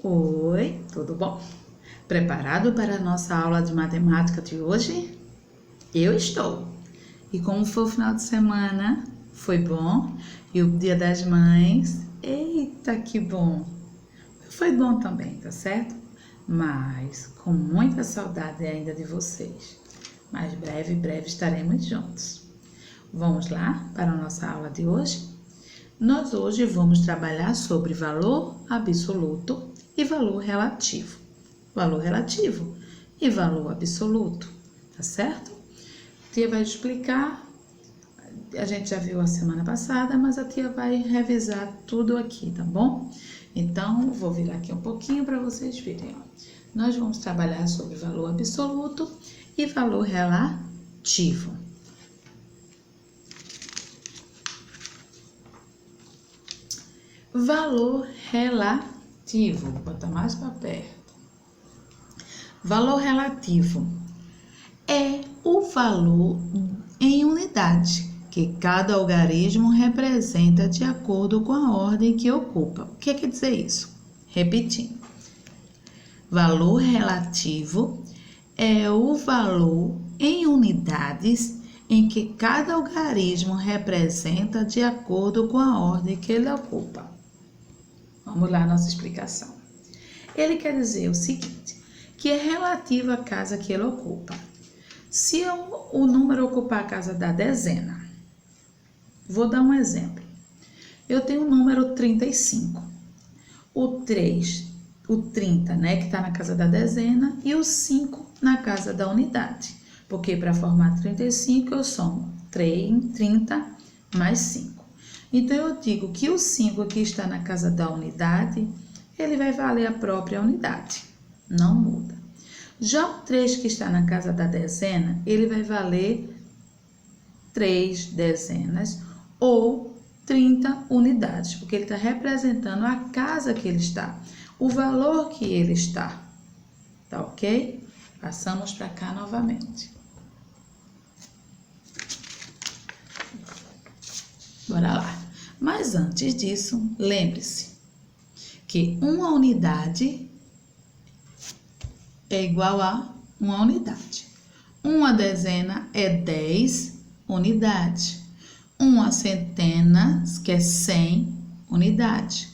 Oi, tudo bom? Preparado para a nossa aula de matemática de hoje? Eu estou! E como foi o final de semana? Foi bom? E o Dia das Mães? Eita, que bom! Foi bom também, tá certo? Mas com muita saudade ainda de vocês. Mas breve estaremos juntos. Vamos lá para a nossa aula de hoje? Nós hoje vamos trabalhar sobre valor absoluto e valor relativo. Valor relativo e valor absoluto, tá certo? A tia vai explicar, a gente já viu a semana passada, mas a tia vai revisar tudo aqui, tá bom? Então, vou virar aqui um pouquinho para vocês verem. Nós vamos trabalhar sobre valor absoluto e valor relativo. Valor relativo, vou botar mais para perto. Valor relativo é o valor em unidade que cada algarismo representa de acordo com a ordem que ocupa. O que quer dizer isso? Repetindo. Valor relativo é o valor em unidades em que cada algarismo representa de acordo com a ordem que ele ocupa. Vamos lá, nossa explicação. Ele quer dizer o seguinte, que é relativo à casa que ele ocupa. Se o número ocupar a casa da dezena, vou dar um exemplo. Eu tenho o número 35. O 30, né, que está na casa da dezena, e o 5 na casa da unidade. Porque para formar 35, eu somo 30 mais 5. Então, eu digo que o 5 que está na casa da unidade, ele vai valer a própria unidade, não muda. Já o 3 que está na casa da dezena, ele vai valer 3 dezenas ou 30 unidades, porque ele está representando a casa que ele está, o valor que ele está, tá ok? Passamos para cá novamente. Bora lá. Mas antes disso, lembre-se que uma unidade é igual a uma unidade. Uma dezena é 10 unidades. Uma centena, que é 100 unidades.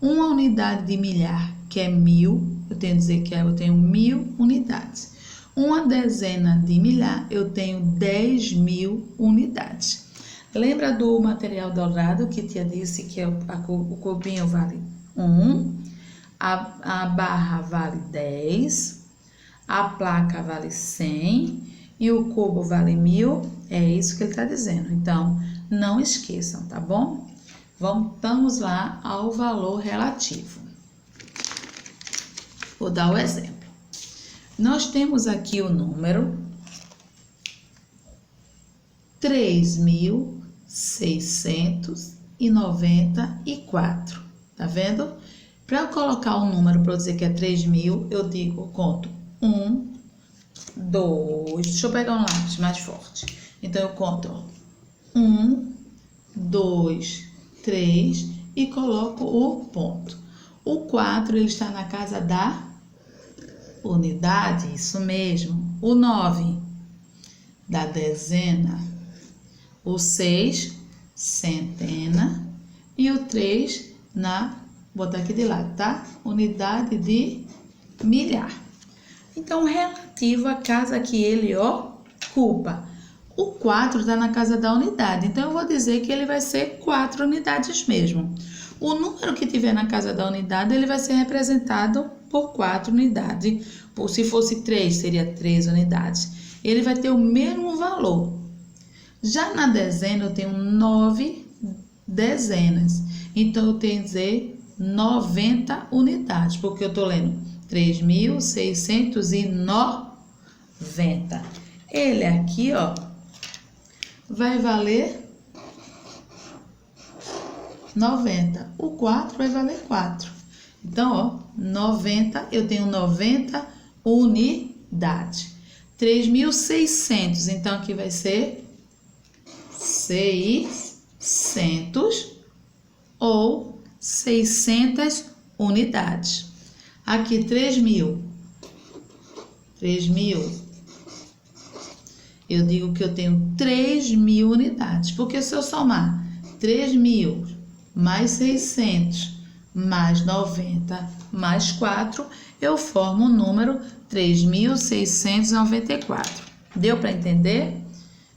Uma unidade de milhar, que é 1000, eu tenho que dizer que eu tenho 1000 unidades. Uma dezena de milhar, eu tenho 10.000 unidades. Lembra do material dourado que tia disse que o cubinho vale 1, a barra vale 10, a placa vale 100 e o cubo vale 1000? É isso que ele está dizendo. Então, não esqueçam, tá bom? Vamos lá ao valor relativo. Vou dar o exemplo. Nós temos aqui o número 3.694, tá vendo? Para eu colocar um número para eu dizer que é 3.000, eu conto 1, 2, deixa eu pegar um lápis mais forte. Então, eu conto 1, 2, 3 e coloco o ponto. O 4, ele está na casa da unidade, isso mesmo. O 9, da dezena. O 6, centena. E o 3, vou botar aqui de lado, tá? Unidade de milhar. Então, relativo à casa que ele ocupa. O 4 está na casa da unidade, então eu vou dizer que ele vai ser 4 unidades mesmo. O número que tiver na casa da unidade, ele vai ser representado por 4 unidades. Se fosse 3, seria 3 unidades. Ele vai ter o mesmo valor. Já na dezena, eu tenho 9 dezenas. Então, eu tenho que dizer 90 unidades, porque eu estou lendo 3.690. Ele aqui, ó, vai valer 90. O 4 vai valer 4. Então, ó, 90, eu tenho 90 unidades. 3.600, então aqui vai ser 600 ou 600 unidades. Aqui, 3.000. 3.000. Eu digo que eu tenho 3.000 unidades. Porque se eu somar 3.000 mais 600 mais 90 mais 4, eu formo o número 3.694. Deu para entender?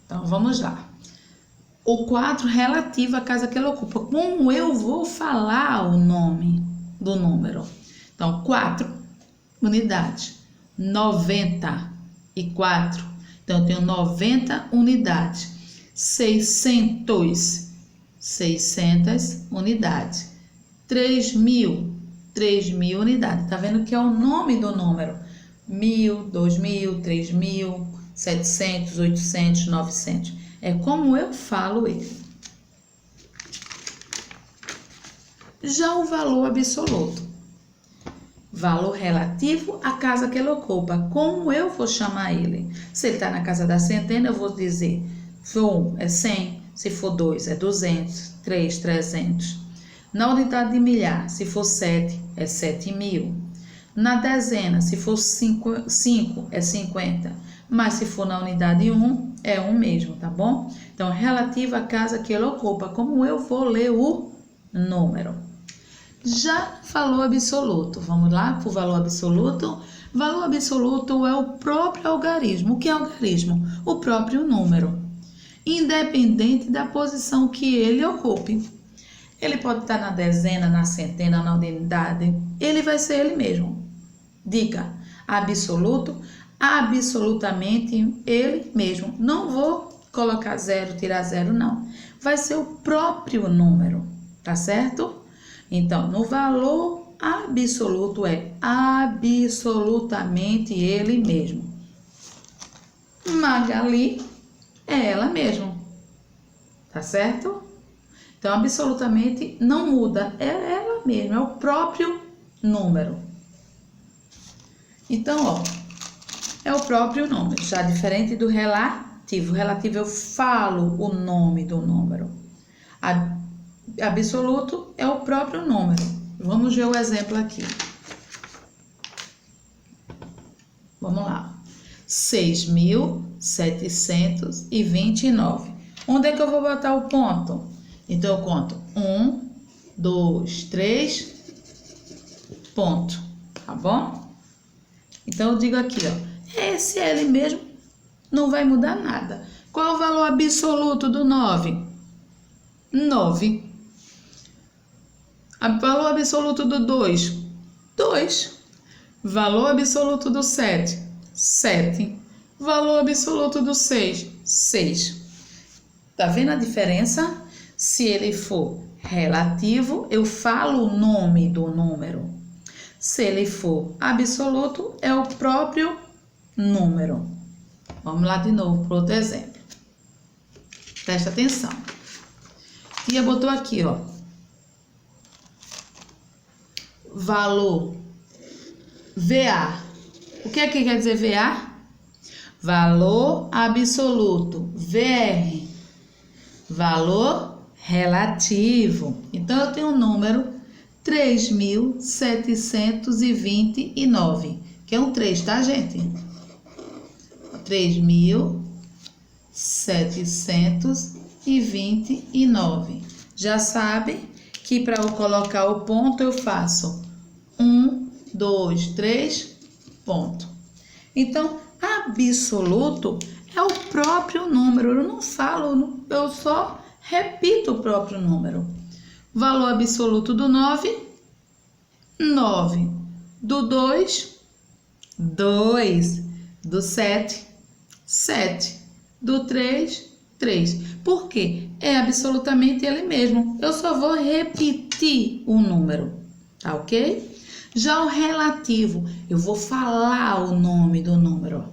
Então, vamos lá. O 4 relativo à casa que ela ocupa. Como eu vou falar o nome do número? Então, 4 unidades. 94. Então, eu tenho 90 unidades. 600 unidades. 3.000 unidades. Tá vendo que é o nome do número? 1.000, 2.000, 3.000, 700, 800, 900. É como eu falo ele. Já o valor absoluto. Valor relativo à casa que ele ocupa. Como eu vou chamar ele? Se ele está na casa da centena, eu vou dizer: se for 1 é 100, se for 2 é 200, 3, 300. Na unidade de milhar, se for 7, é 7.000. Na dezena, se for 5 é 50. Mas se for na unidade 1, é 1 mesmo, tá bom? Então, relativo à casa que ele ocupa. Como eu vou ler o número? Já valor absoluto. Vamos lá para o valor absoluto. Valor absoluto é o próprio algarismo. O que é algarismo? O próprio número, independente da posição que ele ocupe. Ele pode estar na dezena, na centena, na unidade. Ele vai ser ele mesmo. Dica: absoluto, absolutamente ele mesmo. Não vou colocar 0, tirar 0, não. Vai ser o próprio número, tá certo? Então, no valor absoluto é absolutamente ele mesmo. Magali é ela mesma, tá certo? Então, absolutamente não muda, é ela mesma, é o próprio número. Então, ó, é o próprio número, já diferente do relativo. O relativo eu falo o nome do número. Absoluto é o próprio número. Vamos ver o exemplo aqui. Vamos lá. 6.729. Onde é que eu vou botar o ponto? Então, eu conto 1, 2, 3, ponto. Tá bom? Então, eu digo aqui, ó. Esse é ele mesmo, não vai mudar nada. Qual é o valor absoluto do 9? 9. Valor absoluto do 2? 2. Valor absoluto do 7? 7. Valor absoluto do 6? 6. Tá vendo a diferença? Se ele for relativo, eu falo o nome do número. Se ele for absoluto, é o próprio número. Vamos lá de novo para outro exemplo. Presta atenção. Tia botou aqui, ó. Valor VA. O que é que quer dizer VA? Valor absoluto. VR. Valor relativo. Então, eu tenho um número 3.729, que é um 3, tá, gente? 3.729. Já sabe que para eu colocar o ponto, eu faço 1, 2, 3, ponto. Então, absoluto é o próprio número. Eu não falo, eu só repito o próprio número. Valor absoluto do 9, 9. Do 2, 2. Do 7, 7. Do 3, 3. Por quê? É absolutamente ele mesmo. Eu só vou repetir o número, tá ok? Já o relativo, eu vou falar o nome do número.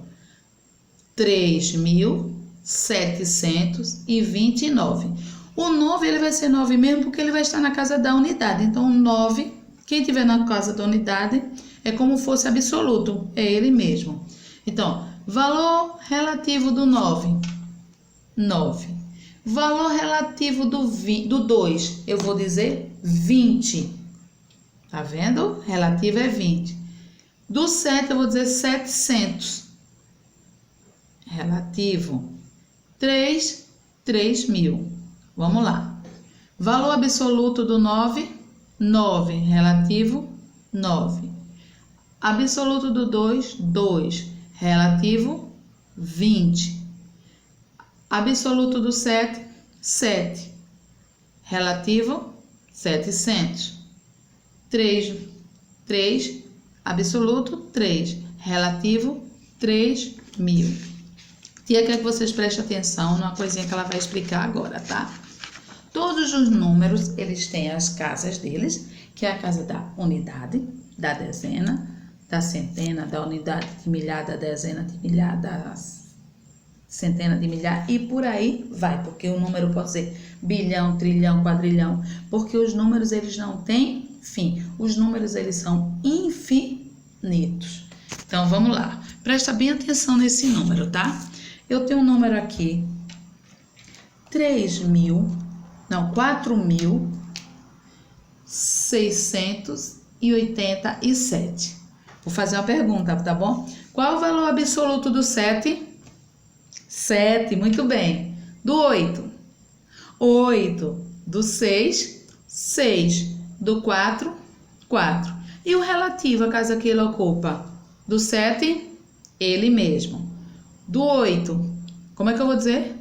3.729. O 9 ele vai ser 9 mesmo porque ele vai estar na casa da unidade. Então, 9, quem estiver na casa da unidade, é como fosse absoluto, é ele mesmo. Então, valor relativo do 9, 9. Valor relativo do 2, eu vou dizer 20. Tá vendo? Relativo é 20. Do 7 eu vou dizer 700. Relativo. 3, 3.000. Vamos lá. Valor absoluto do 9, 9. Relativo, 9. Absoluto do 2, 2. Relativo, 20. Absoluto do 7, 7. Relativo, 700. 3. Absoluto, 3. Relativo, 3.000. Tia quer que vocês prestem atenção numa coisinha que ela vai explicar agora, tá? Todos os números, eles têm as casas deles, que é a casa da unidade, da dezena, da centena, da unidade de milhar, da dezena de milhar, da centena de milhar e por aí vai, porque o número pode ser bilhão, trilhão, quadrilhão, porque os números eles não têm fim, os números eles são infinitos. Então vamos lá, presta bem atenção nesse número, tá? Eu tenho um número aqui, 4.687. Vou fazer uma pergunta, tá bom? Qual é o valor absoluto do 7? 7, muito bem. Do 8? 8. Do 6? 6. Do 4? 4. E o relativo, a casa que ele ocupa? Do 7? Ele mesmo. Do 8, como é que eu vou dizer?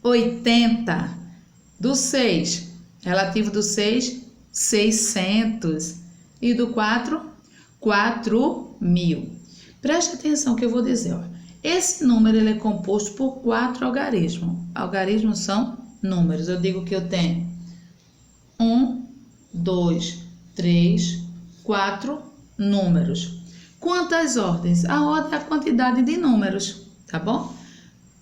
80. Do 6, relativo do 6, 600. E do 4, 4.000. Preste atenção que eu vou dizer, ó. Esse número ele é composto por 4 algarismos. Algarismos são números. Eu digo que eu tenho 1, 2, 3, 4 números. Quantas ordens? A ordem é a quantidade de números, tá bom?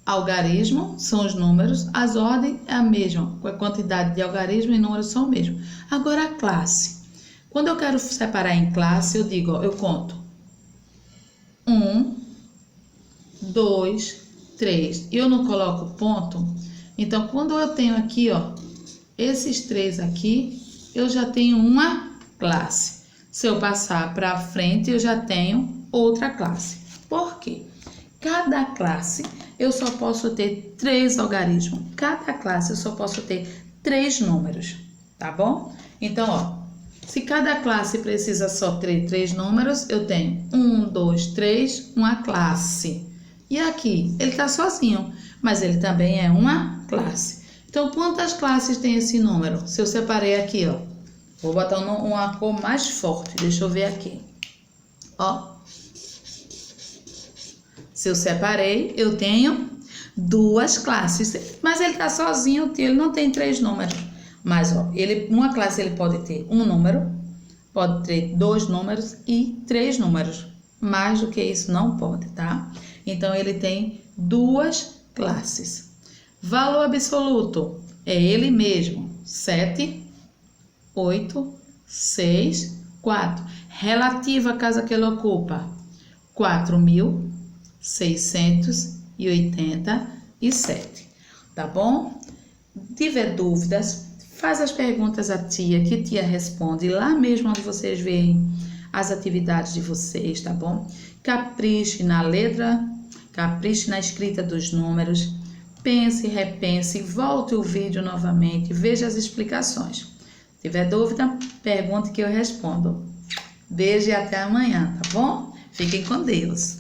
Algarismo são os números, as ordens é a mesma, a quantidade de algarismo e números são o mesmo. Agora a classe. Quando eu quero separar em classe, eu digo, ó, eu conto 1, 2, 3. Eu não coloco ponto. Então, quando eu tenho aqui, ó, esses 3 aqui, eu já tenho uma classe. Se eu passar para frente, eu já tenho outra classe. Por quê? Cada classe eu só posso ter 3 algarismos. Cada classe eu só posso ter 3 números, tá bom? Então, ó, se cada classe precisa só ter 3 números, eu tenho 1, 2, 3, uma classe. E aqui, ele tá sozinho, mas ele também é uma classe. Então, quantas classes tem esse número? Se eu separei aqui, ó, vou botar uma cor mais forte, deixa eu ver aqui. Ó, se eu separei, eu tenho 2 classes, mas ele tá sozinho, ele não tem 3 números. Mas, ó, uma classe ele pode ter um número, pode ter 2 números e 3 números. Mais do que isso não pode, tá? Então, ele tem 2 classes. Valor absoluto é ele mesmo, 7, 8, 6, 4. Relativa à casa que ele ocupa, 4.687. Tá bom? Tiver dúvidas, faz as perguntas à tia, que tia responde lá mesmo onde vocês veem as atividades de vocês, tá bom? Capriche na letra, capriche na escrita dos números, pense, repense, volte o vídeo novamente, veja as explicações. Se tiver dúvida, pergunte que eu respondo. Beijo e até amanhã, tá bom? Fiquem com Deus.